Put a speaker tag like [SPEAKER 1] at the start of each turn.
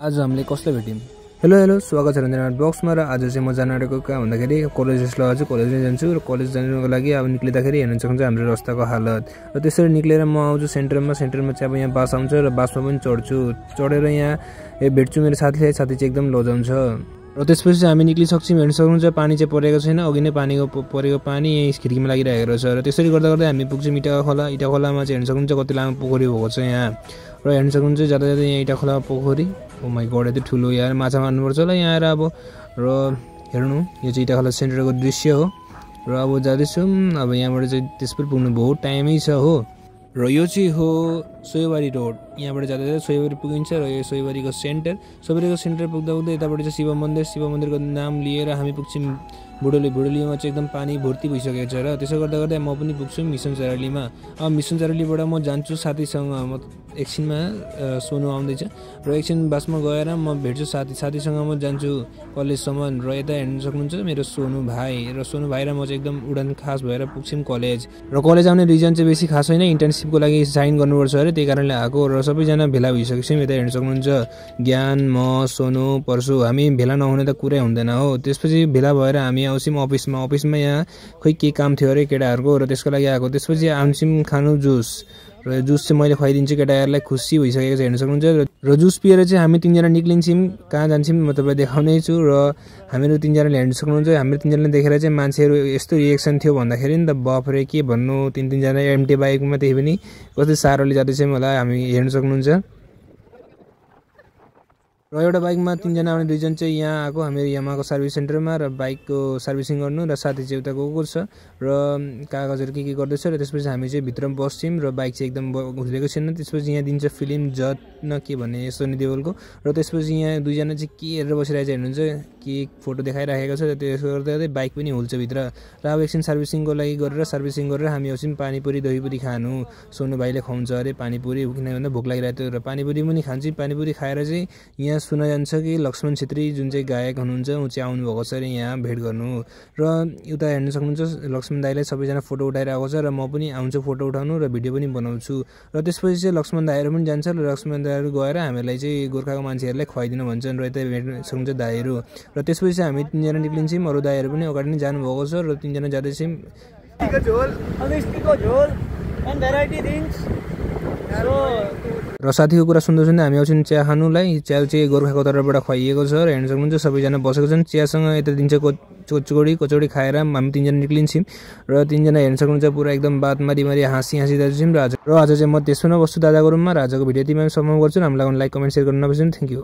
[SPEAKER 1] आज हामीले कसलाई भेट्यौं? हेलो स्वागत छ रञ्जन बक्समा। र आज चाहिँ म जान आँटेको कहाँ भन्दाखेरि कलेज आज कलेजमै जान्छु र कलेज जानको लागि अब निक्लिँदाखेरि हेर्न सक्नुहुन्छ हाम्रो रास्ताको हालत। र त्यसरी निक्लेर म आउँछु सेन्टरमा चाहिँ अब यहाँ बास आउँछ र बासमा पनि चढ्छु। चढेर यहाँ भेट्छु मेरो साथी चाहिँ एकदम लजाउँछ। र त्यसपछि हामी निक्लिसक्छौँ। हेर्न सक्नुहुन्छ पानी चाहिँ परेको छैन, अघि नै परेको पानी यही खिड्कीमा लागिरहेको रहेछ। र त्यसरी गर्दा गर्दै हामी पुग्छौँ इटा खोलामा चाहिँ हेर्न सक्नुहुन्छ कति लामो पोखरी भएको छ यहाँ। र हेर्न सक्नुहुन्छ जाँदा यहाँ इटा खोला पोखरी। ओ माई गड, यति ठुलो यार, माछा मार्नुपर्छ होला यहाँ आएर अब। र हेर्नु यो चाहिँ इटा खोला सेन्टरको दृश्य हो। र अब जाँदैछौँ। अब यहाँबाट चाहिँ त्यसपछि पुग्नु बहुत टाइमै छ हो। र यो चाहिँ हो सोयबारी रोड। यहाँबाट जाँदा सोयबारी पुगिन्छ। र यो सोयबारीको सेन्टर पुग्दा यताबाट चाहिँ शिव मन्दिरको नाम लिएर हामी पुग्छौँ बुढोलीमा चाहिँ एकदम पानी भर्ती भइसकेको छ। र त्यसो गर्दा गर्दै म पनि पुग्छु मिसन चरालीमा। अब मिसन चरालीबाट म जान्छु साथीसँग। एकछिनमा सोनु आउँदैछ र एकछिन बासमा गएर म भेट्छु साथीसँग म जान्छु कलेजसम्म। र यता हेर्न सक्नुहुन्छ मेरो सोनु भाइ र म चाहिँ एकदम उडान खास भएर पुग्छौँ कलेज। र कलेज आउने रिजन चाहिँ बेसी खास होइन, इन्टर्नसिपको लागि साइन गर्नुपर्छ अरे, त्यही कारणले आएको। र सबैजना भेला भइसकेछौँ। यता हेर्न सक्नुहुन्छ ज्ञान, म, सोनु, परशु, हामी भेला नहुने त कुरै हुँदैन हो। त्यसपछि भेला भएर हामी आउँछौँ अफिसमा यहाँ खोइ के काम थियो अरे केटाहरूको, र त्यसको लागि आएको। त्यसपछि आउँछौँ खानु जुस। र जुस चाहिँ मैले खुवाइदिन्छु केटाहरूलाई, खुसी भइसकेको छ हेर्न सक्नुहुन्छ। र जुस पिएर चाहिँ हामी तिनजना निक्लिन्छौँ। कहाँ जान्छौँ म तपाईँलाई देखाउनै छु। र हामीहरू तिनजनाले हेर्न सक्नुहुन्छ, हाम्रो तिनजनाले देखेर चाहिँ मान्छेहरू यस्तो रिएक्सन थियो भन्दाखेरि नि त बाफरे के भन्नु। तिनजना एमटी बाइकमा त्यही पनि कति साह्रोले जाँदैछौँ होला हामी हेर्न सक्नुहुन्छ। र एउटा बाइकमा तिनजना आउने रिजन चाहिँ यहाँ आएको हामीहरू यामाको सर्भिस सेन्टरमा र बाइकको सर्भिसिङ गर्नु। र साथी चाहिँ उता गएको छ र कागजहरू के गर्दैछ। र त्यसपछि हामी चाहिँ भित्र बस्छौँ र बाइक चाहिँ एकदम घुसेको छैन। त्यसपछि यहाँ दिन्छ फिल्म जत न के भन्ने सोनी देवलको। र त्यसपछि यहाँ दुईजना चाहिँ के हेरेर बसिरहेको हेर्नुहुन्छ, के फोटो देखाइराखेको छ। त्यसो गर्दा बाइक पनि हुल्छ भित्र। र अब एकछिन सर्भिसिङ गरेर हामी आउँछौँ पानीपुरी दहीपुरी खानु। सोनु भाइले खुवाउँछ अरे पानीपुरी, किन भन्दा भोक लागिरहेको थियो। र पानीपुरी पनि खान्छौँ। पानीपुरी खाएर चाहिँ यहाँ सुना जान्छ कि लक्ष्मण छेत्री जुन चाहिँ गायक हुनुहुन्छ ऊ चाहिँ आउनुभएको छ अरे यहाँ भेट गर्नु। र उता हेर्न सक्नुहुन्छ लक्ष्मण दाईलाई सबैजना फोटो उठाइरहेको छ। र म पनि आउँछु फोटो उठाउनु र भिडियो पनि बनाउँछु। र त्यसपछि चाहिँ लक्ष्मण दाईहरू पनि जान्छ। र लक्ष्मण दाईहरू गएर हामीलाई चाहिँ गोर्खाको मान्छेहरूलाई खुवाइदिनु भन्छन्। र यता भेट्न सक्नुहुन्छ दाईहरू। र त्यसपछि चाहिँ हामी तिनजना निक्लिन्छौँ। अरू दाईहरू पनि अगाडि नै जानुभएको छ। र तिनजना जाँदैछौँ। र साथीको कुरा सुन्दै हामी आउँछौँ चिया खानुलाई। चिया चाहिँ गोर्खाको तर्फबाट खुवाइएको छ। र हेर्न सक्नुहुन्छ सबैजना बसेको छन्। चियासँग यता दिन्छ कचौडी खाएर हामी तिनजना निक्लिन्छौँ। र तिनजना हेर्न सक्नुहुन्छ पुरा एकदम बात मारी हाँसी जान्छौँ। र आज चाहिँ म त्यसो नबस्छु दादाको रुममा। र आजको भिडियो यतिमै समाप्त गर्छु। हामीलाई लाइक कमेन्ट सेयर गर्न नबिर्सनु। Thank you.